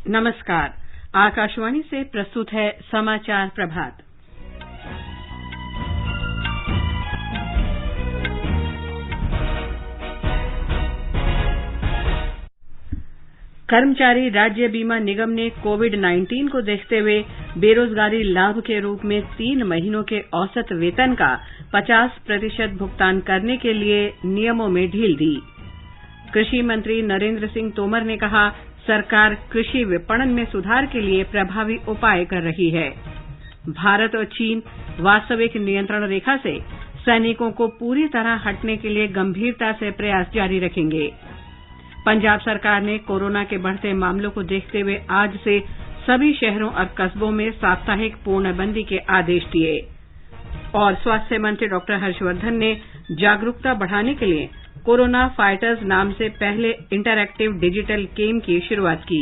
नमस्कार। आकाशवाणी से प्रस्तुत है समाचार प्रभात। कर्मचारी राज्य बीमा निगम ने कोविड-19 को देखते हुए बेरोजगारी लाभ के रूप में 3 महीनों के औसत वेतन का 50% भुगतान करने के लिए नियमों में ढील दी। कृषि मंत्री नरेंद्र सिंह तोमर ने कहा, सरकार कृषि विपणन में सुधार के लिए प्रभावी उपाय कर रही है। भारत और चीन वास्तविक नियंत्रण रेखा से सैनिकों को पूरी तरह हटने के लिए गंभीरता से प्रयास जारी रखेंगे। पंजाब सरकार ने कोरोना के बढ़ते मामलों को देखते हुए आज से सभी शहरों और कस्बों में साप्ताहिक पूर्णबंदी के आदेश दिए। और स्वास्थ्य मंत्री डॉक्टर हर्षवर्धन ने जागरूकता बढ़ाने के लिए कोरोना फाइटर्स नाम से पहले इंटरैक्टिव डिजिटल गेम की शुरुआत की।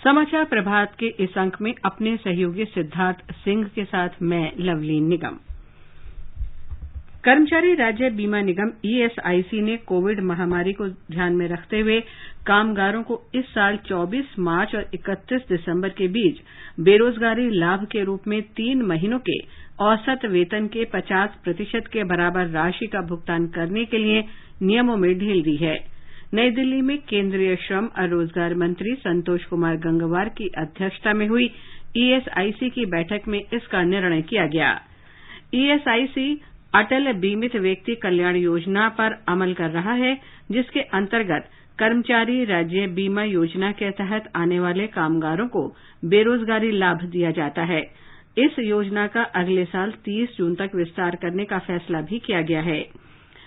समाचार प्रभात के इस अंक में अपने सहयोगी सिद्धार्थ सिंह के साथ मैं लवलीन निगम। कर्मचारी राज्य बीमा निगम ईएसआईसी ने कोविड महामारी को ध्यान में रखते हुए कामगारों को इस साल 24 मार्च और 31 दिसंबर के बीच बेरोजगारी लाभ के रूप में 3 महीनों के औसत वेतन के 50% के बराबर राशि का भुगतान करने के लिए नियमों में ढील दी है। नई दिल्ली में केंद्रीय श्रम और रोजगार मंत्री संतोष कुमार गंगवार की अध्यक्षता में हुई ईएसआईसी की बैठक में इसका निर्णय किया गया। ईएसआईसी अटल बीमित व्यक्ति कल्याण योजना पर अमल कर रहा है, जिसके अंतर्गत कर्मचारी राज्य बीमा योजना के तहत आने वाले कामगारों को बेरोजगारी लाभ दिया जाता है। इस योजना का अगले साल 30 जून तक विस्तार करने का फैसला भी किया गया है।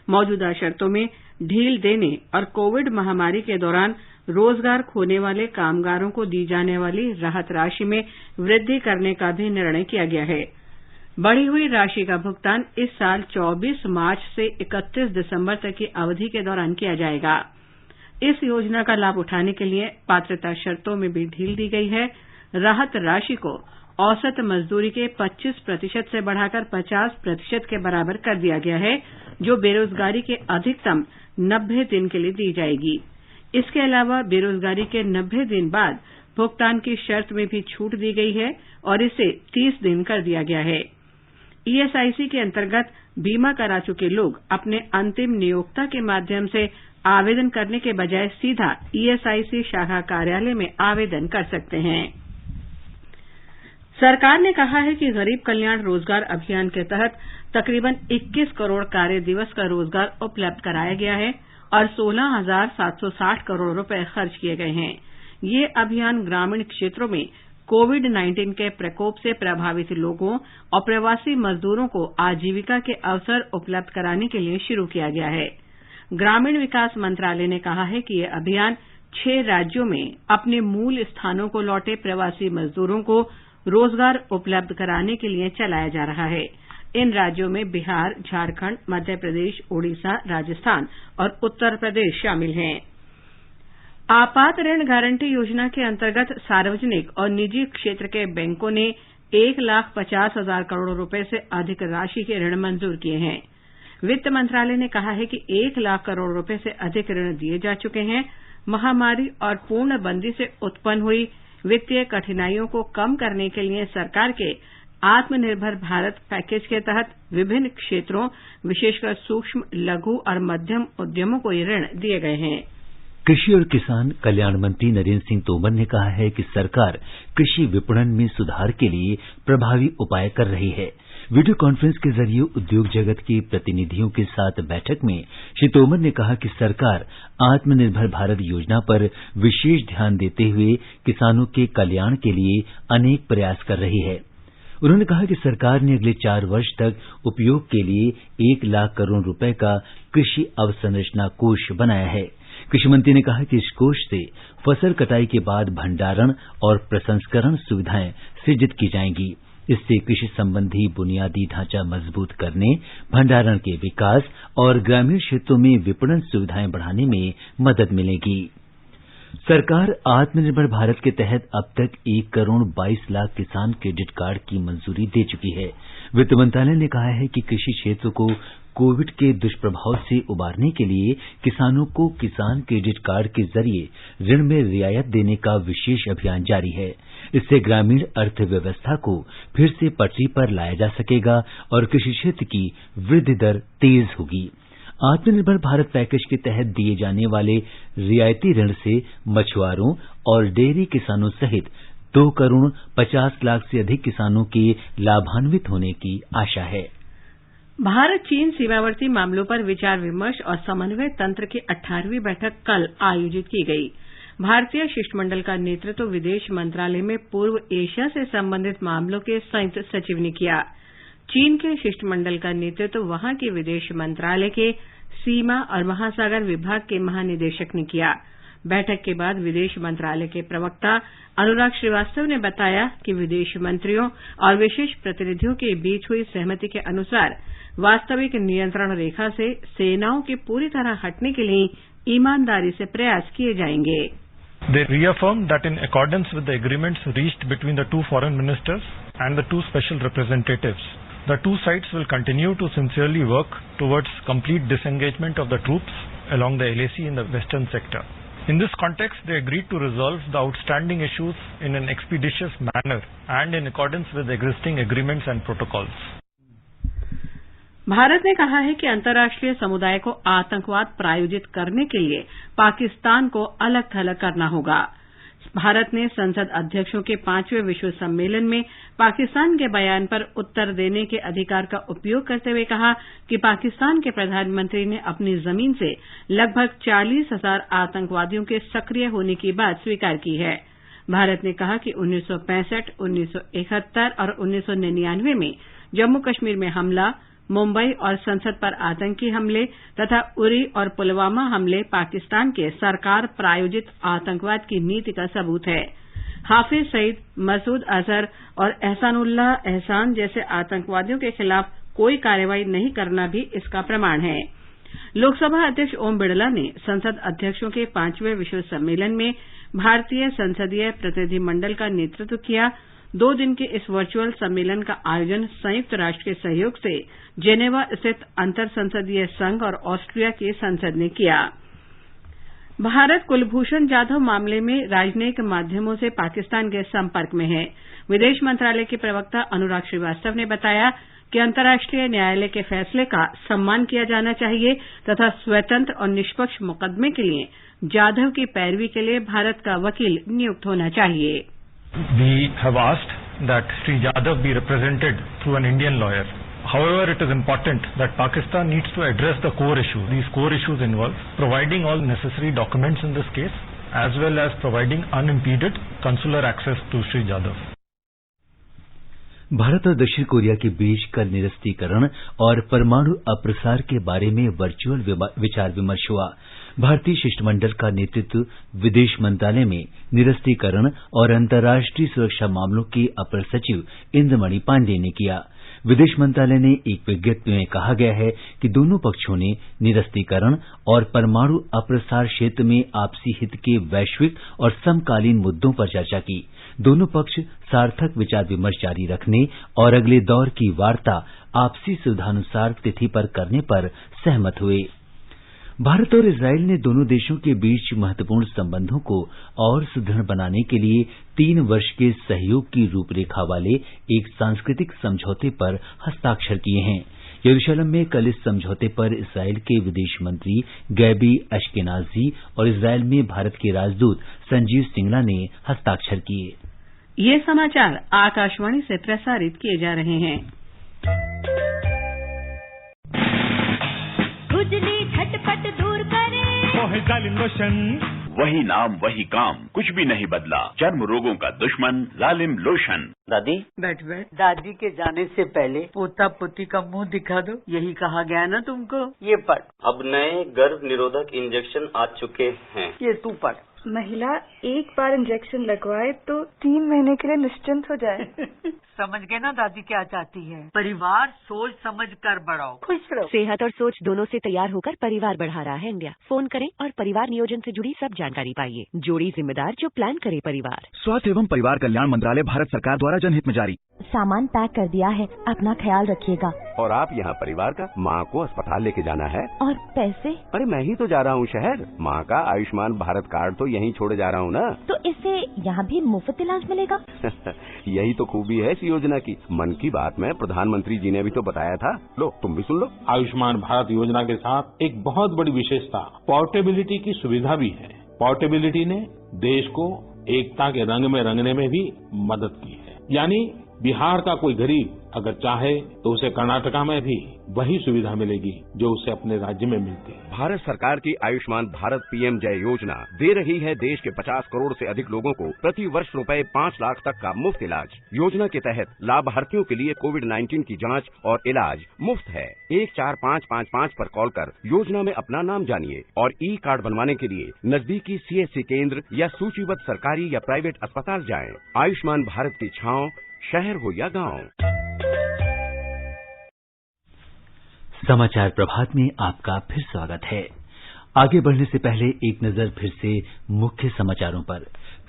मौजूदा शर्तों में ढील देने और कोविड महामारी के दौरान रोजगार खोने वाले कामगारों को दी जाने वाली राहत राशि में वृद्धि करने का भी निर्णय किया गया है। बढ़ी हुई राशि का भुगतान इस साल 24 मार्च से 31 दिसंबर तक की अवधि के दौरान किया जाएगा। इस योजना का लाभ उठाने के लिए पात्रता शर्तों में भी ढील दी गई है। राहत राशि को औसत मजदूरी के 25% से बढ़ाकर 50% के बराबर कर दिया गया है, जो बेरोजगारी के अधिकतम 90 दिन के लिए दी जाएगी। इसके अलावा बेरोजगारी के 90 दिन बाद भुगतान की शर्त में भी छूट दी गई है और इसे 30 दिन कर दिया गया है। ईएसआईसी के अंतर्गत बीमा करा चुके लोग अपने अंतिम नियोक्ता के माध्यम से आवेदन करने के बजाय सीधा ईएसआईसी शाखा कार्यालय में आवेदन कर सकते हैं। सरकार ने कहा है कि गरीब कल्याण रोजगार अभियान के तहत तकरीबन 21 करोड़ कार्य दिवस का रोजगार उपलब्ध कराया गया है और 16,760 करोड़ रुपए खर्च किए गए हैं। ये अभियान ग्रामीण क्षेत्रों में कोविड-19 के प्रकोप से प्रभावित लोगों और प्रवासी मजदूरों को आजीविका के अवसर उपलब्ध कराने के लिए शुरू किया गया है। ग्रामीण विकास मंत्रालय ने कहा है कि यह अभियान 6 राज्यों में अपने मूल स्थानों को लौटे प्रवासी मजदूरों को रोजगार उपलब्ध कराने के लिए चलाया जा रहा है। इन राज्यों में बिहार, झारखंड, मध्य प्रदेश, ओडिशा, राजस्थान और उत्तर प्रदेश शामिल हैं। आपात ऋण गारंटी योजना के अंतर्गत सार्वजनिक और निजी क्षेत्र के बैंकों ने 1,50,000 करोड़ रुपए से अधिक राशि के ऋण मंजूर किए हैं। वित्त मंत्रालय ने कहा है कि 1 लाख करोड़ रुपए से अधिक ऋण दिए जा चुके हैं। महामारी और पूर्णबंदी से उत्पन्न हुई वित्तीय कठिनाइयों को कम करने के लिए सरकार के आत्मनिर्भर भारत पैकेज के तहत विभिन्न क्षेत्रों, विशेषकर सूक्ष्म, लघु और मध्यम उद्यमों को ये ऋण दिए गए हैं। कृषि और किसान कल्याण मंत्री नरेंद्र सिंह तोमर ने कहा है कि सरकार कृषि विपणन में सुधार के लिए प्रभावी उपाय कर रही है। वीडियो कॉन्फ्रेंस के जरिए उद्योग जगत के प्रतिनिधियों के साथ बैठक में श्री तोमर ने कहा कि सरकार आत्मनिर्भर भारत योजना पर विशेष ध्यान देते हुए किसानों के कल्याण के लिए अनेक प्रयास कर रही है। उन्होंने कहा कि सरकार ने अगले 4 वर्ष तक उपयोग के लिए 1 लाख करोड़ रुपए का कृषि अवसंरचना कोष बनाया है। कृषि मंत्री ने कहा कि इस कोष से फसल कटाई के बाद भंडारण और प्रसंस्करण सुविधाएं सृजित की जाएंगी। इससे कृषि संबंधी बुनियादी ढांचा मजबूत करने, भंडारण के विकास और ग्रामीण क्षेत्रों में विपणन सुविधाएं बढ़ाने में मदद मिलेगी। सरकार आत्मनिर्भर भारत के तहत अब तक 1 करोड़ 22 लाख किसान क्रेडिट कार्ड की मंजूरी दे चुकी है। वित्त मंत्रालय ने कहा है कि कृषि क्षेत्र को कोविड के दुष्प्रभाव से उबारने के लिए किसानों को किसान क्रेडिट कार्ड के जरिए ऋण में रियायत देने का विशेष अभियान जारी है। इससे ग्रामीण अर्थव्यवस्था को फिर से पटरी पर लाया जा सकेगा और कृषि क्षेत्र की वृद्धि दर तेज होगी। आत्मनिर्भर भारत पैकेज के तहत दिए जाने वाले रियायती ऋण से मछुआरों और डेयरी किसानों सहित 2 करोड़ 50 लाख से अधिक किसानों के लाभान्वित होने की आशा है। भारत चीन सीमावर्ती मामलों पर विचार विमर्श और समन्वय तंत्र की 18वीं बैठक कल आयोजित की गई। भारतीय शिष्टमंडल का नेतृत्व विदेश मंत्रालय में पूर्व एशिया से संबंधित मामलों के संयुक्त सचिव ने किया। चीन के शिष्टमंडल का नेतृत्व वहां के विदेश मंत्रालय के सीमा और महासागर विभाग के महानिदेशक ने किया। बैठक के बाद विदेश मंत्रालय के प्रवक्ता अनुराग श्रीवास्तव ने बताया कि विदेश मंत्रियों और विशेष प्रतिनिधियों के बीच हुई सहमति के अनुसार वास्तविक नियंत्रण रेखा से सेनाओं के पूरी तरह हटने के लिए ईमानदारी से प्रयास किए जाएंगे। They reaffirmed that in accordance with the agreements reached between the 2 foreign ministers and the 2 special representatives, the 2 sides will continue to sincerely work towards complete disengagement of the troops along the LAC in the western sector. In this context, they agreed to resolve the outstanding issues in an expeditious manner and in accordance with existing agreements and protocols. Bharat ने कहा है कि अंतर्राष्ट्रीय समुदाय को आतंकवाद प्रायोजित करने के लिए पाकिस्तान को अलग थलग करना होगा। भारत ने संसद अध्यक्षों के 5वें विश्व सम्मेलन में पाकिस्तान के बयान पर उत्तर देने के अधिकार का उपयोग करते हुए कहा कि पाकिस्तान के प्रधानमंत्री ने अपनी जमीन से लगभग 40,000 आतंकवादियों के सक्रिय होने की बात स्वीकार की है। भारत ने कहा कि 1965, 1971 और 1999 में जम्मू कश्मीर में हमला, मुंबई और संसद पर आतंकी हमले तथा उरी और पुलवामा हमले पाकिस्तान के सरकार प्रायोजित आतंकवाद की नीति का सबूत है। हाफिज सईद, मसूद अजहर और एहसानुल्लाह एहसान जैसे आतंकवादियों के खिलाफ कोई कार्रवाई नहीं करना भी इसका प्रमाण है। लोकसभा अध्यक्ष ओम बिड़ला ने संसद अध्यक्षों के 5वें विश्व सम्मेलन में भारतीय संसदीय प्रतिनिधिमंडल का नेतृत्व किया। 2 दिन के इस वर्चुअल सम्मेलन का आयोजन संयुक्त राष्ट्र के सहयोग से जेनेवा स्थित अंतर संसदीय संघ और ऑस्ट्रिया की संसद ने किया। भारत कुलभूषण जाधव मामले में राजनयिक माध्यमों से पाकिस्तान के संपर्क में है। विदेश मंत्रालय के प्रवक्ता अनुराग श्रीवास्तव ने बताया कि अंतर्राष्ट्रीय न्यायालय के फैसले का सम्मान किया जाना चाहिए तथा स्वतंत्र और निष्पक्ष मुकदमे के लिए जाधव की पैरवी के लिए भारत का वकील नियुक्त होना चाहिए। We have asked that Sri Jadhav be represented through an Indian lawyer. However, it is important that Pakistan needs to address the core issues. These core issues involve providing all necessary documents in this case, as well as providing unimpeded consular access to Sri Jadhav. Bharat और दक्षिण Korea के बीच कल निरस्त्रीकरण और परमाणु अप्रसार के बारे में virtual विचार विमर्श हुआ। भारतीय शिष्टमंडल का नेतृत्व विदेश मंत्रालय में निरस्त्रीकरण और अंतर्राष्ट्रीय सुरक्षा मामलों के अपर सचिव इंद्रमणि पांडेय ने किया। विदेश मंत्रालय ने एक विज्ञप्ति में कहा गया है कि दोनों पक्षों ने निरस्त्रीकरण और परमाणु अप्रसार क्षेत्र में आपसी हित के वैश्विक और समकालीन मुद्दों पर चर्चा की। दोनों पक्ष सार्थक विचार विमर्श जारी रखने और अगले दौर की वार्ता आपसी सुविधानुसार तिथि पर करने पर सहमत हुए। भारत और इजरायल ने दोनों देशों के बीच महत्वपूर्ण संबंधों को और सुदृढ़ बनाने के लिए 3 वर्ष के सहयोग की रूपरेखा वाले एक सांस्कृतिक समझौते पर हस्ताक्षर किए हैं। यरूशलेम में कल इस समझौते पर इजरायल के विदेश मंत्री गैबी अश्केनाजी और इजरायल में भारत के राजदूत संजीव सिंगला ने हस्ताक्षर किए। ये समाचार आकाशवाणी से प्रसारित किए जा रहे हैं। खुजली झटपट दूर करे जालिम लोशन, वही नाम वही काम, कुछ भी नहीं बदला। चर्म रोगों का दुश्मन जालिम लोशन। दादी बैठ। दादी के जाने से पहले पोता पोती का मुंह दिखा दो, यही कहा गया ना तुमको। ये पढ़। अब नए गर्भ निरोधक इंजेक्शन आ चुके हैं। ये तू पढ़। महिला एक बार इंजेक्शन लगवाए तो 3 महीने के लिए निश्चिंत हो जाए। समझ गए ना दादी क्या चाहती है? परिवार सोच समझ कर बढ़ाओ, खुश रहो। सेहत और सोच दोनों से तैयार होकर परिवार बढ़ा रहा है इंडिया। फोन करें और परिवार नियोजन से जुड़ी सब जानकारी पाइए। जोड़ी जिम्मेदार जो प्लान करे परिवार। स्वास्थ्य एवं परिवार कल्याण मंत्रालय भारत सरकार द्वारा जनहित में जारी। सामान पैक कर दिया है, अपना ख्याल रखिएगा। और आप यहाँ परिवार का, माँ को अस्पताल लेके जाना है। और पैसे? अरे मैं ही तो जा रहा हूँ शहर, माँ का आयुष्मान भारत कार्ड तो यहीं छोड़े जा रहा हूँ ना। तो इससे यहाँ भी मुफ्त इलाज मिलेगा? यही तो खूबी है इस योजना की। मन की बात में प्रधानमंत्री जी ने भी तो बताया था। लो तुम भी सुन लो। आयुष्मान भारत योजना के साथ एक बहुत बड़ी विशेषता पोर्टेबिलिटी की सुविधा भी है। पोर्टेबिलिटी ने देश को एकता के रंग में रंगने में भी मदद की है। यानी बिहार का कोई गरीब अगर चाहे तो उसे कर्नाटका में भी वही सुविधा मिलेगी जो उसे अपने राज्य में मिलती है। भारत सरकार की आयुष्मान भारत पीएम जय योजना दे रही है देश के 50 करोड़ से अधिक लोगों को प्रति वर्ष रुपए 5 लाख तक का मुफ्त इलाज। योजना के तहत लाभार्थियों के लिए कोविड-19 की जांच और इलाज मुफ्त है। 14555 पर कॉल कर योजना में अपना नाम जानिए और ई कार्ड बनवाने के लिए नजदीकी सीएससी केंद्र या सूचीबद्ध सरकारी या प्राइवेट अस्पताल जाएं। आयुष्मान भारत की छांव शहर हो या गांव। समाचार प्रभात में आपका फिर स्वागत है। आगे बढ़ने से पहले एक नजर फिर से मुख्य समाचारों पर।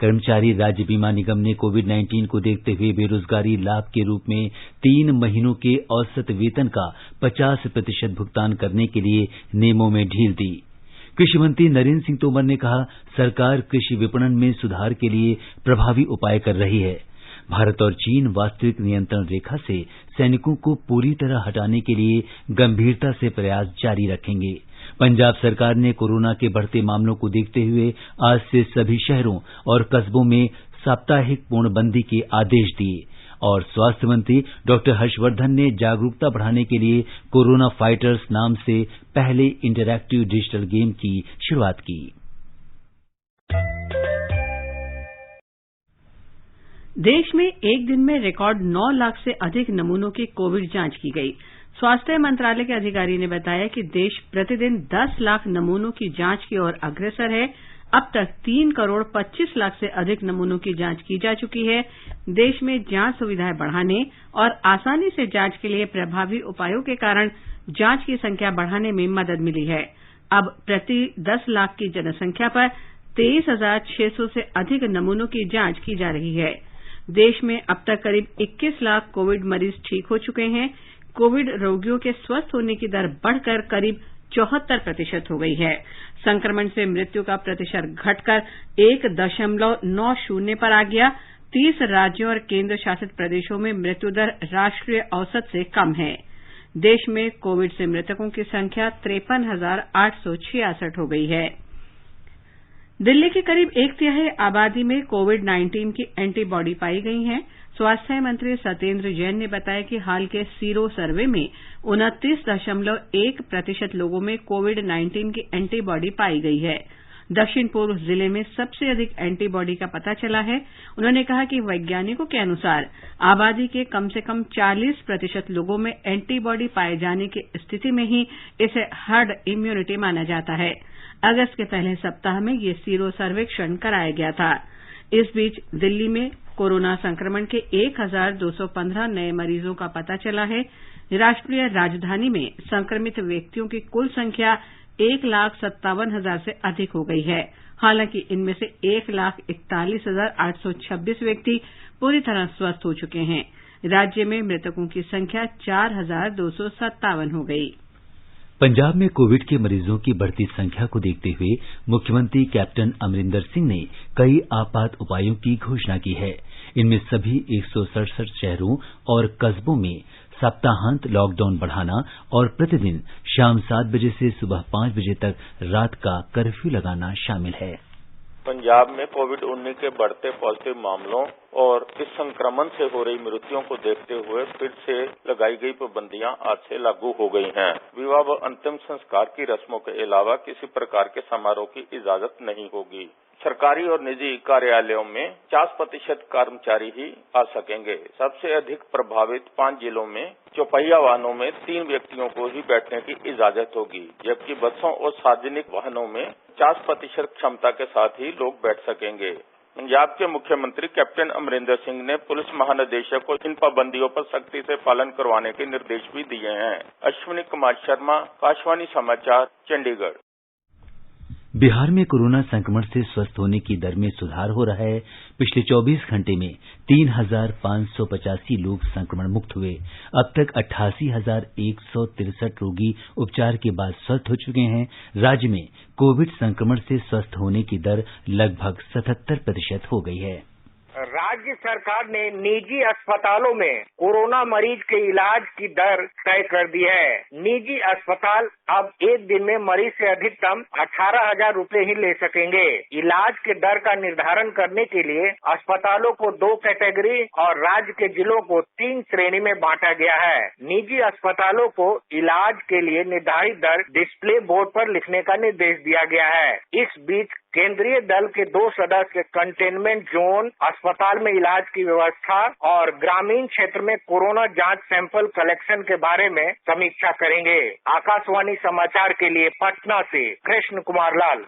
कर्मचारी राज्य बीमा निगम ने कोविड-19 को देखते हुए बेरोजगारी लाभ के रूप में 3 महीनों के औसत वेतन का 50% भुगतान करने के लिए नियमों में ढील दी। कृषि मंत्री नरेंद्र सिंह तोमर ने कहा, सरकार कृषि विपणन में सुधार के लिए प्रभावी उपाय कर रही है। भारत और चीन वास्तविक नियंत्रण रेखा से सैनिकों को पूरी तरह हटाने के लिए गंभीरता से प्रयास जारी रखेंगे। पंजाब सरकार ने कोरोना के बढ़ते मामलों को देखते हुए आज से सभी शहरों और कस्बों में साप्ताहिक पूर्णबंदी के आदेश दिए। और स्वास्थ्य मंत्री डॉक्टर हर्षवर्धन ने जागरूकता बढ़ाने के लिए कोरोना फाइटर्स नाम से पहले इंटरैक्टिव डिजिटल गेम की शुरुआत की। देश में एक दिन में रिकॉर्ड 9 लाख से अधिक नमूनों की कोविड जांच की गई। स्वास्थ्य मंत्रालय के अधिकारी ने बताया कि देश प्रतिदिन 10 लाख नमूनों की जांच की ओर अग्रसर है। अब तक 3 करोड़ 25 लाख से अधिक नमूनों की जांच की जा चुकी है। देश में जांच सुविधाएं बढ़ाने और आसानी से जांच के लिए प्रभावी उपायों के कारण जांच की संख्या बढ़ाने में मदद मिली है। अब प्रति 10 लाख की जनसंख्या पर 23,600 से अधिक नमूनों की जांच की जा रही है। देश में अब तक करीब 21 लाख कोविड मरीज ठीक हो चुके हैं। कोविड रोगियों के स्वस्थ होने की दर बढ़कर करीब 74% हो गई है। संक्रमण से मृत्यु का प्रतिशत घटकर 1.90 पर आ गया। 30 राज्यों और केंद्र शासित प्रदेशों में मृत्यु दर राष्ट्रीय औसत से कम है। देश में कोविड से मृतकों की संख्या 53,866 हो गई है। दिल्ली की करीब 1/3 आबादी में कोविड-19 की एंटीबॉडी पाई गई हैं। स्वास्थ्य मंत्री सत्येंद्र जैन ने बताया कि हाल के सीरो सर्वे में 29.1% लोगों में कोविड-19 की एंटीबॉडी पाई गई है। दक्षिण पूर्व जिले में सबसे अधिक एंटीबॉडी का पता चला है। उन्होंने कहा कि वैज्ञानिकों के अनुसार आबादी के कम से कम 40% लोगों में एंटीबॉडी पाए जाने की स्थिति में ही इसे हर्ड इम्यूनिटी माना जाता है। अगस्त के पहले सप्ताह में ये सीरो सर्वेक्षण कराया गया था। इस बीच दिल्ली में कोरोना संक्रमण के 1,215 नए मरीजों का पता चला है। राष्ट्रीय राजधानी में संक्रमित व्यक्तियों की कुल संख्या 1,57,000 से अधिक हो गई है। हालांकि इनमें से 1,41,826 व्यक्ति पूरी तरह स्वस्थ हो चुके हैं। राज्य में मृतकों की संख्या 4,257 हो गई। पंजाब में कोविड के मरीजों की बढ़ती संख्या को देखते हुए मुख्यमंत्री कैप्टन अमरिंदर सिंह ने कई आपात उपायों की घोषणा की है। इनमें सभी 167 शहरों और कस्बों में सप्ताहांत लॉकडाउन बढ़ाना और प्रतिदिन शाम 7 बजे से सुबह 5 बजे तक रात का कर्फ्यू लगाना शामिल है। पंजाब में कोविड-19 के बढ़ते पॉजिटिव मामलों और इस संक्रमण से हो रही मृत्युओं को देखते हुए फिर से लगाई गई पाबंदियां आज से लागू हो गई हैं। विवाह व अंतिम संस्कार की रस्मों के अलावा किसी प्रकार के समारोह की इजाजत नहीं होगी। सरकारी और निजी कार्यालयों में 50% कर्मचारी ही आ सकेंगे। सबसे अधिक प्रभावित 5 जिलों में चौपहिया वाहनों में 3 व्यक्तियों को ही बैठने की इजाजत होगी, जबकि बसों और सार्वजनिक वाहनों में 50% क्षमता के साथ ही लोग बैठ सकेंगे। पंजाब के मुख्यमंत्री कैप्टन अमरिंदर सिंह ने पुलिस महानिदेशक को इन पाबंदियों पर सख्ती से पालन करवाने के निर्देश भी दिए हैं। अश्विनी कुमार शर्मा, आकाशवाणी समाचार, चंडीगढ़। बिहार में कोरोना संक्रमण से स्वस्थ होने की दर में सुधार हो रहा है। पिछले 24 घंटे में 3,585 लोग संक्रमण मुक्त हुए। अब तक 88,163 रोगी उपचार के बाद स्वस्थ हो चुके हैं। राज्य में कोविड संक्रमण से स्वस्थ होने की दर लगभग 77% हो गई है। राज्य सरकार ने निजी अस्पतालों में कोरोना मरीज के इलाज की दर तय कर दी है। निजी अस्पताल अब एक दिन में मरीज से अधिकतम 18,000 रुपए ही ले सकेंगे। इलाज के दर का निर्धारण करने के लिए अस्पतालों को 2 कैटेगरी और राज्य के जिलों को 3 श्रेणी में बांटा गया है। निजी अस्पतालों को इलाज के लिए निर्धारित दर डिस्प्ले बोर्ड पर लिखने का निर्देश दिया गया है। इस बीच केंद्रीय दल के 2 सदस्य कंटेनमेंट जोन, अस्पताल में इलाज की व्यवस्था और ग्रामीण क्षेत्र में कोरोना जांच सैंपल कलेक्शन के बारे में समीक्षा करेंगे। आकाशवाणी समाचार के लिए पटना से कृष्ण कुमार लाल।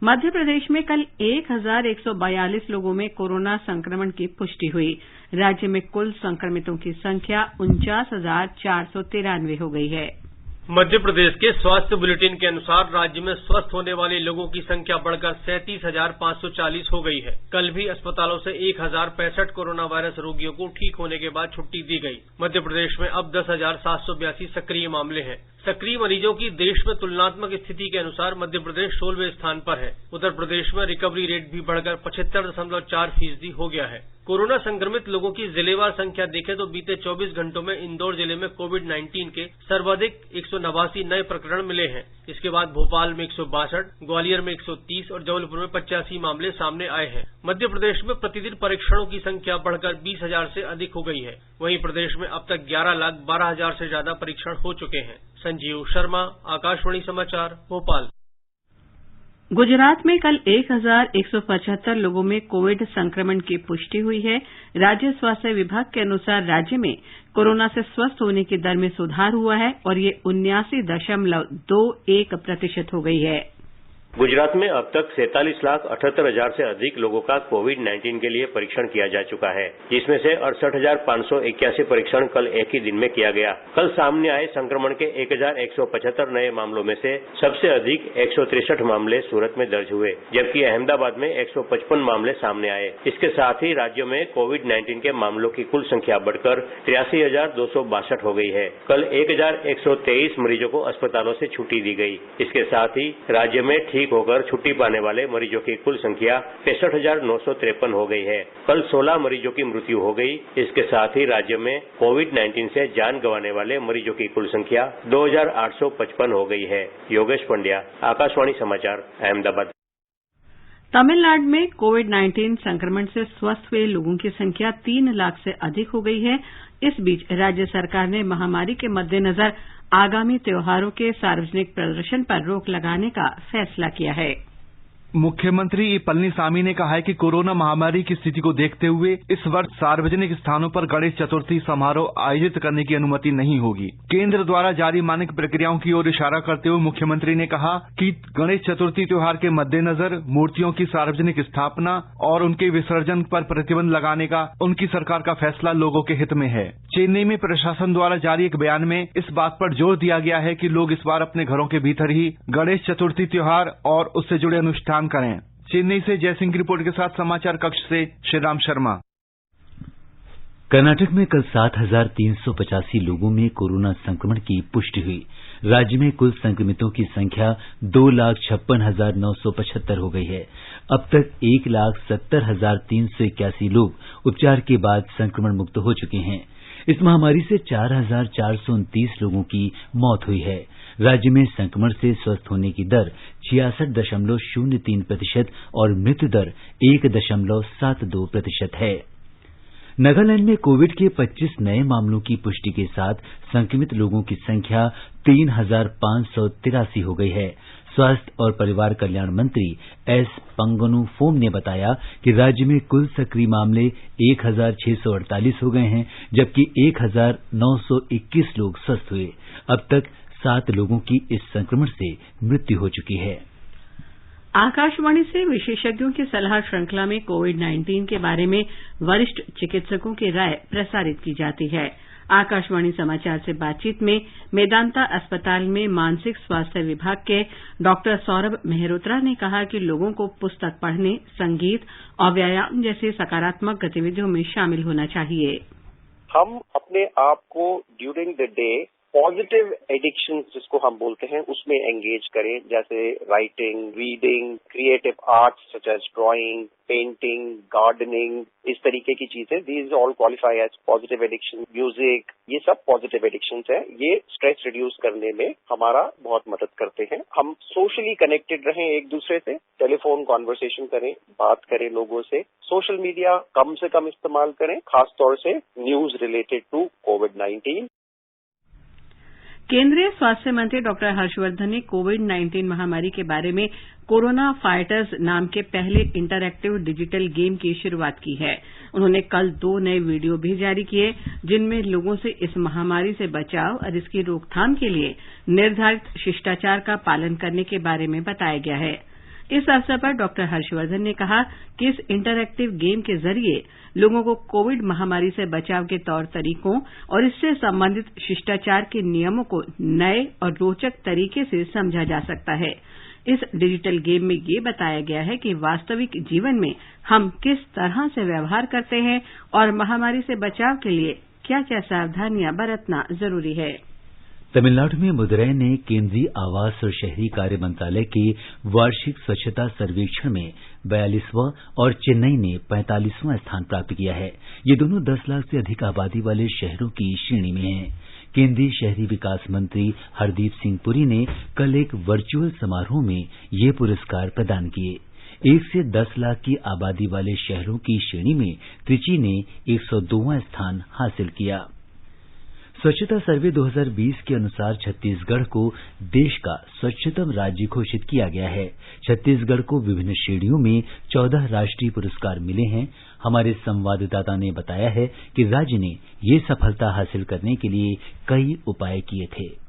मध्य प्रदेश में कल 1,142 लोगों में कोरोना संक्रमण की पुष्टि हुई। राज्य में कुल संक्रमितों की संख्या 49,493 हो गई है। मध्य प्रदेश के स्वास्थ्य बुलेटिन के अनुसार राज्य में स्वस्थ होने वाले लोगों की संख्या बढ़कर 37,540 हो गई है। कल भी अस्पतालों से 1,065 कोरोना वायरस रोगियों को ठीक होने के बाद छुट्टी दी गई। मध्य प्रदेश में अब 10,782 सक्रिय मामले हैं। सक्रिय मरीजों की देश में तुलनात्मक स्थिति के अनुसार मध्य प्रदेश 16वें स्थान पर है। उत्तर प्रदेश में रिकवरी रेट भी बढ़कर 75.4% हो गया है। कोरोना संक्रमित लोगों की जिलेवार संख्या देखें तो बीते 24 घंटों में इंदौर जिले में कोविड-19 के सर्वाधिक 189 नए प्रकरण मिले हैं। इसके बाद भोपाल में 162, ग्वालियर में 130 और जबलपुर में 85 मामले सामने आए हैं। मध्य प्रदेश में प्रतिदिन परीक्षणों की संख्या बढ़कर 20,000 से अधिक हो गई है। वहीं प्रदेश में अब तक 11,12,000 से ज्यादा परीक्षण हो चुके हैं। संजीव शर्मा, आकाशवाणी समाचार, भोपाल। गुजरात में कल 1,175 लोगों में कोविड संक्रमण की पुष्टि हुई है। राज्य स्वास्थ्य विभाग के अनुसार राज्य में कोरोना से स्वस्थ होने की दर में सुधार हुआ है और ये 79.21% हो गई है। गुजरात में अब तक 47,78,000 से अधिक लोगों का कोविड-19 के लिए परीक्षण किया जा चुका है, जिसमें से 68,581 परीक्षण कल एक ही दिन में किया गया। कल सामने आए संक्रमण के 1,175 नए मामलों में से सबसे अधिक 163 मामले सूरत में दर्ज हुए, जबकि अहमदाबाद में 155 मामले सामने आए। इसके साथ ही राज्यों में कोविड-19 के मामलों की कुल संख्या बढ़कर 83,262 हो गई है। कल 1,123 मरीजों को अस्पतालों से छुट्टी दी गई। इसके साथ ही राज्य में ठीक होकर छुट्टी पाने वाले मरीजों की कुल संख्या 65,953 हो गई है। कल 16 मरीजों की मृत्यु हो गई। इसके साथ ही राज्य में कोविड-19 से जान गंवाने वाले मरीजों की कुल संख्या 2,855 हो गई है। योगेश पंड्या, आकाशवाणी समाचार, अहमदाबाद। तमिलनाडु में कोविड-19 संक्रमण से स्वस्थ हुए लोगों की संख्या 3 लाख से अधिक हो गई है। इस बीच राज्य सरकार ने महामारी के मद्देनजर आगामी त्योहारों के सार्वजनिक प्रदर्शन पर रोक लगाने का फैसला किया है। मुख्यमंत्री पलनीसामी ने कहा है कि कोरोना महामारी की स्थिति को देखते हुए इस वर्ष सार्वजनिक स्थानों पर गणेश चतुर्थी समारोह आयोजित करने की अनुमति नहीं होगी। केंद्र द्वारा जारी मानक प्रक्रियाओं की ओर इशारा करते हुए मुख्यमंत्री ने कहा कि गणेश चतुर्थी त्योहार के मद्देनजर मूर्तियों की सार्वजनिक स्थापना और उनके विसर्जन पर प्रतिबंध लगाने का उनकी सरकार का फैसला लोगों के हित में है। चेन्नई में प्रशासन द्वारा जारी एक बयान में इस बात पर जोर दिया गया है कि लोग इस बार अपने घरों के भीतर ही गणेश चतुर्थी त्योहार और उससे जुड़े अनुष्ठान करें। चेन्नई से जयसिंह की रिपोर्ट के साथ समाचार कक्ष से श्रीराम शर्मा। कर्नाटक में कल 7,385 लोगों में कोरोना संक्रमण की पुष्टि हुई। राज्य में कुल संक्रमितों की संख्या 2,56,975 हो गई है। अब तक 1,70,381 लोग उपचार के बाद संक्रमण मुक्त हो चुके हैं। इस महामारी से 4,429 लोगों की मौत हुई है। राज्य में संक्रमण से स्वस्थ होने की दर 66.03% और मृत्यु दर 1.72% है। नागालैंड में कोविड के 25 नए मामलों की पुष्टि के साथ संक्रमित लोगों की संख्या 3,583 हो गई है। स्वास्थ्य और परिवार कल्याण मंत्री एस पंगनुफोम ने बताया कि राज्य में कुल सक्रिय मामले 1,648 हो गए हैं, जबकि 1,921 लोग स्वस्थ हुए। अब तक 7 लोगों की इस संक्रमण से मृत्यु हो चुकी है। आकाशवाणी से विशेषज्ञों की सलाह श्रृंखला में कोविड-19 के बारे में वरिष्ठ चिकित्सकों की राय प्रसारित की जाती है। आकाशवाणी समाचार से बातचीत में मेदांता अस्पताल में मानसिक स्वास्थ्य विभाग के डॉक्टर सौरभ मेहरोत्रा ने कहा कि लोगों को पुस्तक पढ़ने, संगीत और व्यायाम जैसी सकारात्मक गतिविधियों में शामिल होना चाहिए। हम अपने आप को during the day positive addiction जिसको हम बोलते हैं उसमें एंगेज करें, जैसे writing, reading, creative arts such as drawing, painting, gardening, इस तरीके की चीजें, these all qualify as positive addiction. Music, ये सब पॉजिटिव एडिक्शंस है। ये स्ट्रेस रिड्यूस करने में हमारा बहुत मदद करते हैं। हम सोशली कनेक्टेड रहें एक दूसरे से, टेलीफोन कॉन्वर्सेशन करें, बात करें लोगों से, सोशल मीडिया कम से कम इस्तेमाल करें, खासतौर से न्यूज रिलेटेड टू कोविड-19। केंद्रीय स्वास्थ्य मंत्री डॉक्टर हर्षवर्धन ने कोविड-19 महामारी के बारे में कोरोना फाइटर्स नाम के पहले इंटरैक्टिव डिजिटल गेम की शुरुआत की है। उन्होंने कल 2 नए वीडियो भी जारी किए जिनमें लोगों से इस महामारी से बचाव और इसकी रोकथाम के लिए निर्धारित शिष्टाचार का पालन करने के बारे में बताया गया है। इस अवसर पर डॉक्टर हर्षवर्धन ने कहा कि इस इंटरैक्टिव गेम के जरिए लोगों को कोविड महामारी से बचाव के तौर तरीकों और इससे संबंधित शिष्टाचार के नियमों को नए और रोचक तरीके से समझा जा सकता है। इस डिजिटल गेम में ये बताया गया है कि वास्तविक जीवन में हम किस तरह से व्यवहार करते हैं और महामारी से बचाव के लिए क्या-क्या सावधानियां बरतना जरूरी है। तमिलनाडु में मदुरै ने केंद्रीय आवास और शहरी कार्य मंत्रालय के वार्षिक स्वच्छता सर्वेक्षण में 42वां और चेन्नई ने 45वां स्थान प्राप्त किया है। ये दोनों 10 लाख से अधिक आबादी वाले शहरों की श्रेणी में हैं। केंद्रीय शहरी विकास मंत्री हरदीप सिंह पुरी ने कल एक वर्चुअल समारोह में ये पुरस्कार प्रदान किए। 1 से 10 लाख की आबादी वाले शहरों की श्रेणी में त्रिची ने 102वां स्थान हासिल किया। स्वच्छता सर्वे 2020 के अनुसार छत्तीसगढ़ को देश का स्वच्छतम राज्य घोषित किया गया है। छत्तीसगढ़ को विभिन्न श्रेणियों में 14 राष्ट्रीय पुरस्कार मिले हैं। हमारे संवाददाता ने बताया है कि राज्य ने ये सफलता हासिल करने के लिए कई उपाय किए थे।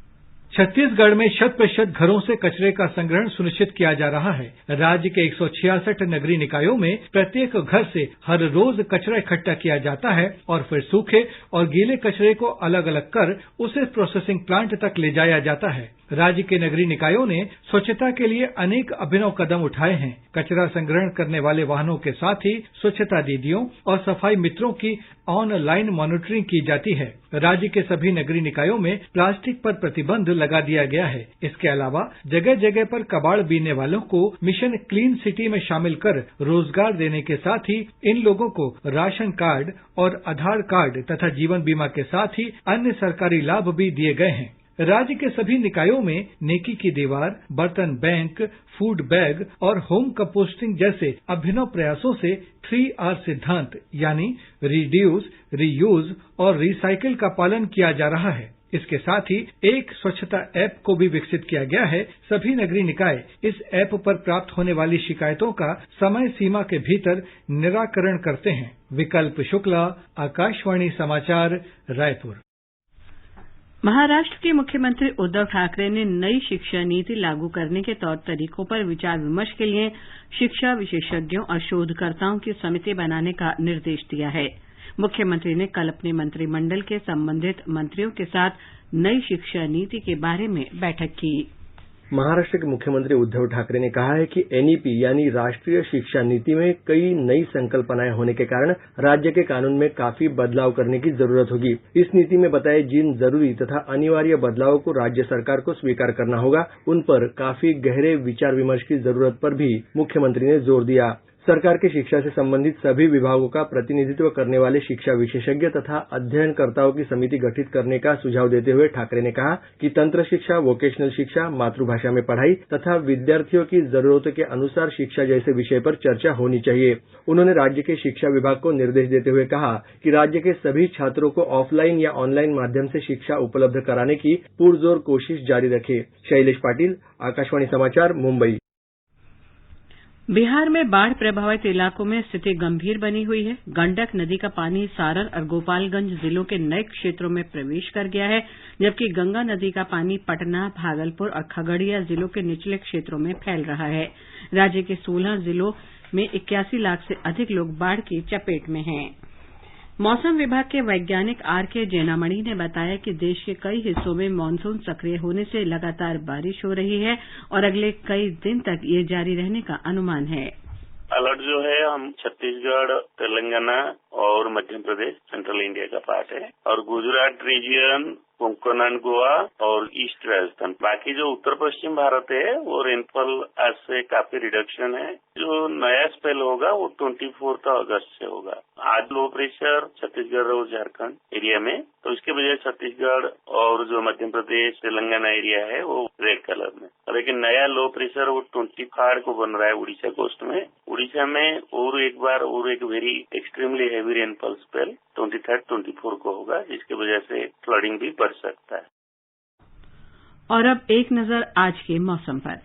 छत्तीसगढ़ में 100% घरों से कचरे का संग्रहण सुनिश्चित किया जा रहा है। राज्य के 166 नगरीय निकायों में प्रत्येक घर से हर रोज कचरा इकट्ठा किया जाता है और फिर सूखे और गीले कचरे को अलग अलग कर उसे प्रोसेसिंग प्लांट तक ले जाया जाता है। राज्य के नगरीय निकायों ने स्वच्छता के लिए अनेक अभिनव कदम उठाए हैं। कचरा संग्रहण करने वाले वाहनों के साथ ही स्वच्छता दीदियों और सफाई मित्रों की ऑनलाइन मॉनिटरिंग की जाती है। राज्य के सभी नगरीय निकायों में प्लास्टिक पर प्रतिबंध लगा दिया गया है। इसके अलावा जगह जगह पर कबाड़ बीनने वालों को मिशन क्लीन सिटी में शामिल कर रोजगार देने के साथ ही इन लोगों को राशन कार्ड और आधार कार्ड तथा जीवन बीमा के साथ ही अन्य सरकारी लाभ भी दिए गए हैं। राज्य के सभी निकायों में नेकी की दीवार, बर्तन बैंक, फूड बैग और होम कंपोस्टिंग जैसे अभिनव प्रयासों से 3R सिद्धांत यानी रिड्यूस, रीयूज और रिसाइकिल का पालन किया जा रहा है। इसके साथ ही एक स्वच्छता ऐप को भी विकसित किया गया है। सभी नगरीय निकाय इस ऐप पर प्राप्त होने वाली शिकायतों का समय सीमा के भीतर निराकरण करते हैं। विकल्प शुक्ला, आकाशवाणी समाचार, रायपुर। महाराष्ट्र के मुख्यमंत्री उद्धव ठाकरे ने नई शिक्षा नीति लागू करने के तौर तरीकों पर विचार विमर्श के लिए शिक्षा विशेषज्ञों और शोधकर्ताओं की समिति बनाने का निर्देश दिया है। मुख्यमंत्री ने कल अपने मंत्रिमंडल के संबंधित मंत्रियों के साथ नई शिक्षा नीति के बारे में बैठक की। महाराष्ट्र के मुख्यमंत्री उद्धव ठाकरे ने कहा है कि एनईपी यानी राष्ट्रीय शिक्षा नीति में कई नई संकल्पनाएं होने के कारण राज्य के कानून में काफी बदलाव करने की जरूरत होगी। इस नीति में बताए जिन जरूरी तथा अनिवार्य बदलावों को राज्य सरकार को स्वीकार करना होगा, उन पर काफी गहरे विचार विमर्श की जरूरत पर भी मुख्यमंत्री ने जोर दिया। सरकार के शिक्षा से संबंधित सभी विभागों का प्रतिनिधित्व करने वाले शिक्षा विशेषज्ञ तथा अध्ययनकर्ताओं की समिति गठित करने का सुझाव देते हुए ठाकरे ने कहा कि तंत्र शिक्षा, वोकेशनल शिक्षा, मातृभाषा में पढ़ाई तथा विद्यार्थियों की जरूरतों के अनुसार शिक्षा जैसे विषय पर चर्चा होनी चाहिए। उन्होंने राज्य के शिक्षा विभाग को निर्देश देते हुए कहा कि राज्य के सभी छात्रों को ऑफलाइन या ऑनलाइन माध्यम से शिक्षा उपलब्ध कराने की पुरजोर कोशिश जारी रखे। शैलेश पाटिल, आकाशवाणी समाचार, मुंबई। बिहार में बाढ़ प्रभावित इलाकों में स्थिति गंभीर बनी हुई है। गंडक नदी का पानी सारण और गोपालगंज जिलों के नए क्षेत्रों में प्रवेश कर गया है, जबकि गंगा नदी का पानी पटना, भागलपुर और खगड़िया जिलों के निचले क्षेत्रों में फैल रहा है। राज्य के 16 जिलों में 81 लाख से अधिक लोग बाढ़ की चपेट में हैं। मौसम विभाग के वैज्ञानिक आर.के. जैनामणि ने बताया कि देश के कई हिस्सों में मानसून सक्रिय होने से लगातार बारिश हो रही है और अगले कई दिन तक ये जारी रहने का अनुमान है। अलर्ट जो है हम छत्तीसगढ़, तेलंगाना और मध्य प्रदेश सेंट्रल इंडिया का पार्ट है और गुजरात रीजन, कोंकण एंड गोवा और ईस्ट राजस्थान। बाकी जो उत्तर पश्चिम भारत है वो रेनफॉल आज से काफी रिडक्शन है। जो नया स्पेल होगा वो 24 अगस्त से होगा। आज लो प्रेशर छत्तीसगढ़ और झारखंड एरिया में, तो इसके बजाय छत्तीसगढ़ और जो मध्य प्रदेश तेलंगाना एरिया है वो रेड कलर में। लेकिन नया लो प्रेशर वो 25 को बन रहा है उड़ीसा कोस्ट में। उड़ीसा में और एक बार और एक very extremely heavy rainfall spell 23, 24 को होगा, जिसकी वजह से फ्लडिंग भी बढ़ सकता है। और अब एक नजर आज के मौसम पर।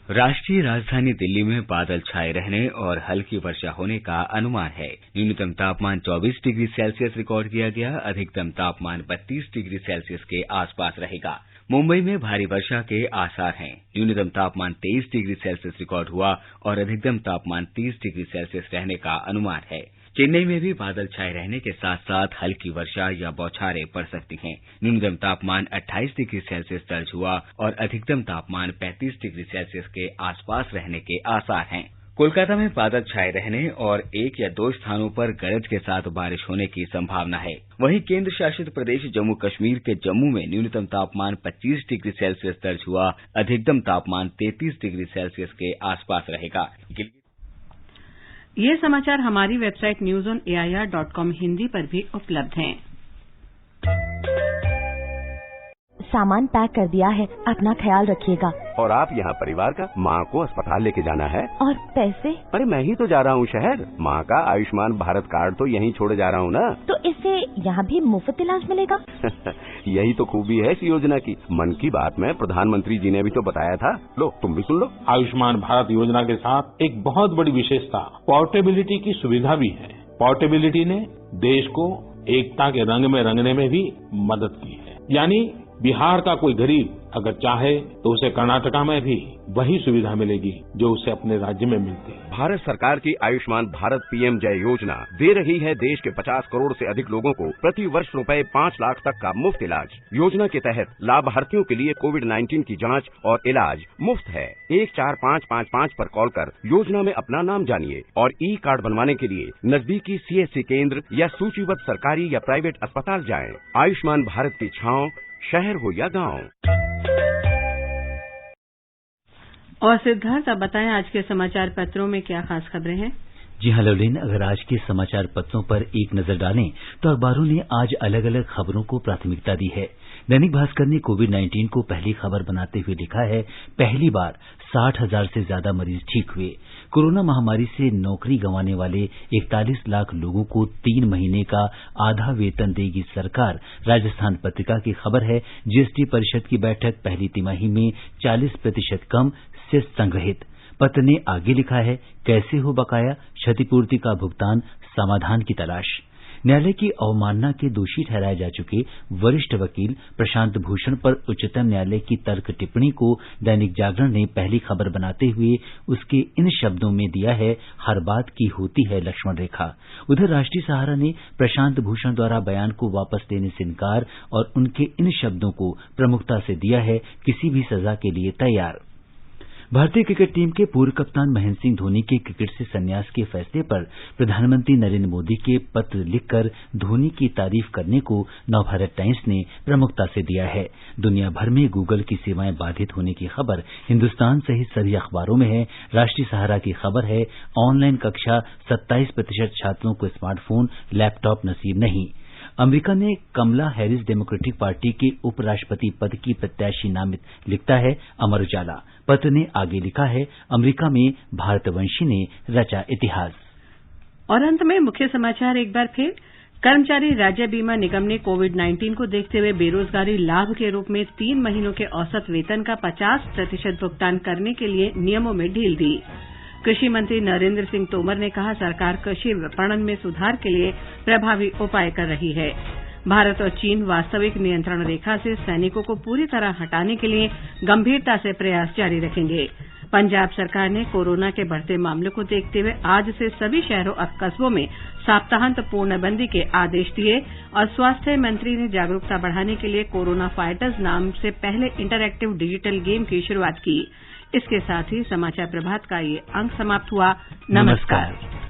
राष्ट्रीय राजधानी दिल्ली में बादल छाए रहने और हल्की वर्षा होने का अनुमान है। न्यूनतम तापमान 24 डिग्री सेल्सियस रिकॉर्ड किया गया, अधिकतम तापमान 32 डिग्री सेल्सियस के आसपास रहेगा। मुंबई में भारी वर्षा के आसार हैं। न्यूनतम तापमान 23 डिग्री सेल्सियस रिकॉर्ड हुआ और अधिकतम तापमान 30 डिग्री सेल्सियस रहने का अनुमान है। चेन्नई में भी बादल छाए रहने के साथ साथ हल्की वर्षा या बौछारें पड़ सकती हैं। न्यूनतम तापमान 28 डिग्री सेल्सियस दर्ज हुआ और अधिकतम तापमान 35 डिग्री सेल्सियस के आसपास रहने के आसार हैं। कोलकाता में बादल छाए रहने और 1 या 2 स्थानों पर गरज के साथ बारिश होने की संभावना है। वहीं केंद्र शासित प्रदेश जम्मू कश्मीर के जम्मू में न्यूनतम तापमान 25 डिग्री सेल्सियस दर्ज हुआ, अधिकतम तापमान 33 डिग्री सेल्सियस के आसपास रहेगा। ये समाचार हमारी वेबसाइट newsonair.com हिंदी पर भी उपलब्ध हैं। सामान पैक कर दिया है, अपना ख्याल रखिएगा। और आप यहाँ परिवार का माँ को अस्पताल लेके जाना है। और पैसे? अरे मैं ही तो जा रहा हूँ शहर। माँ का आयुष्मान भारत कार्ड तो यहीं छोड़े जा रहा हूँ ना। तो इससे यहाँ भी मुफ्त इलाज मिलेगा? यही तो खूबी है इस योजना की। मन की बात में प्रधानमंत्री जी ने भी तो बताया था। लो तुम भी सुन लो। आयुष्मान भारत योजना के साथ एक बहुत बड़ी विशेषता पोर्टेबिलिटी की सुविधा भी है। पोर्टेबिलिटी ने देश को एकता के रंग में रंगने में भी मदद की है। यानी बिहार का कोई गरीब अगर चाहे तो उसे कर्नाटका में भी वही सुविधा मिलेगी जो उसे अपने राज्य में मिलती है। भारत सरकार की आयुष्मान भारत पीएम जय योजना दे रही है देश के 50 करोड़ से अधिक लोगों को प्रति वर्ष रुपए 5 लाख तक का मुफ्त इलाज। योजना के तहत लाभार्थियों के लिए कोविड-19 की जांच और इलाज मुफ्त है। 14555 पर कॉल कर योजना में अपना नाम जानिए और ई कार्ड बनवाने के लिए नजदीकी सीएससी केंद्र या सूचीबद्ध सरकारी या प्राइवेट अस्पताल जाएं। आयुष्मान भारत की छांव शहर हो या गांव। और सिद्धार्थ, अब बताएं आज के समाचार पत्रों में क्या खास खबरें हैं। जी हाँ लवलीन, अगर आज के समाचार पत्रों पर एक नजर डालें तो अखबारों ने आज अलग अलग खबरों को प्राथमिकता दी है। दैनिक भास्कर ने कोविड-19 को पहली खबर बनाते हुए लिखा है, पहली बार 60,000 से ज्यादा मरीज ठीक हुए। कोरोना महामारी से नौकरी गंवाने वाले 41 लाख लोगों को 3 महीने का आधा वेतन देगी सरकार। राजस्थान पत्रिका की खबर है, जीएसटी परिषद की बैठक पहली तिमाही में 40% कम से संग्रहित। पत्र ने आगे लिखा है, कैसे हो बकाया, क्षतिपूर्ति का भुगतान, समाधान की तलाश। न्यायालय की अवमानना के दोषी ठहराए जा चुके वरिष्ठ वकील प्रशांत भूषण पर उच्चतम न्यायालय की तर्क टिप्पणी को दैनिक जागरण ने पहली खबर बनाते हुए उसके इन शब्दों में दिया है, हर बात की होती है लक्ष्मण रेखा। उधर राष्ट्रीय सहारा ने प्रशांत भूषण द्वारा बयान को वापस लेने से इनकार और उनके इन शब्दों को प्रमुखता से दिया है, किसी भी सजा के लिए तैयार। भारतीय क्रिकेट टीम के पूर्व कप्तान महेंद्र सिंह धोनी के क्रिकेट से संन्यास के फैसले पर प्रधानमंत्री नरेंद्र मोदी के पत्र लिखकर धोनी की तारीफ करने को नवभारत टाइम्स ने प्रमुखता से दिया है। दुनिया भर में गूगल की सेवाएं बाधित होने की खबर हिंदुस्तान सहित सभी अखबारों में है। राष्ट्रीय सहारा की खबर है, ऑनलाइन कक्षा 27% छात्रों को स्मार्टफोन, लैपटॉप नसीब नहीं। अमेरिका ने कमला हैरिस डेमोक्रेटिक पार्टी के उपराष्ट्रपति पद की प्रत्याशी नामित, लिखता है अमर उजाला। पत्र ने आगे लिखा है, अमेरिका में भारतवंशी ने रचा इतिहास। और अंत में मुख्य समाचार एक बार फिर। कर्मचारी राज्य बीमा निगम ने कोविड-19 को देखते हुए बेरोजगारी लाभ के रूप में 3 महीनों के औसत वेतन का 50% भुगतान करने के लिए नियमों में ढील दी। कृषि मंत्री नरेंद्र सिंह तोमर ने कहा, सरकार कृषि विपणन में सुधार के लिए प्रभावी उपाय कर रही है। भारत और चीन वास्तविक नियंत्रण रेखा से सैनिकों को पूरी तरह हटाने के लिए गंभीरता से प्रयास जारी रखेंगे। पंजाब सरकार ने कोरोना के बढ़ते मामलों को देखते हुए आज से सभी शहरों और कस्बों में सप्ताहांत पूर्णबंदी के आदेश दिए और स्वास्थ्य मंत्री ने जागरूकता बढ़ाने के लिए कोरोना फाइटर्स नाम से पहले इंटरैक्टिव डिजिटल गेम की शुरुआत की। इसके साथ ही समाचार प्रभात का ये अंक समाप्त हुआ। नमस्कार।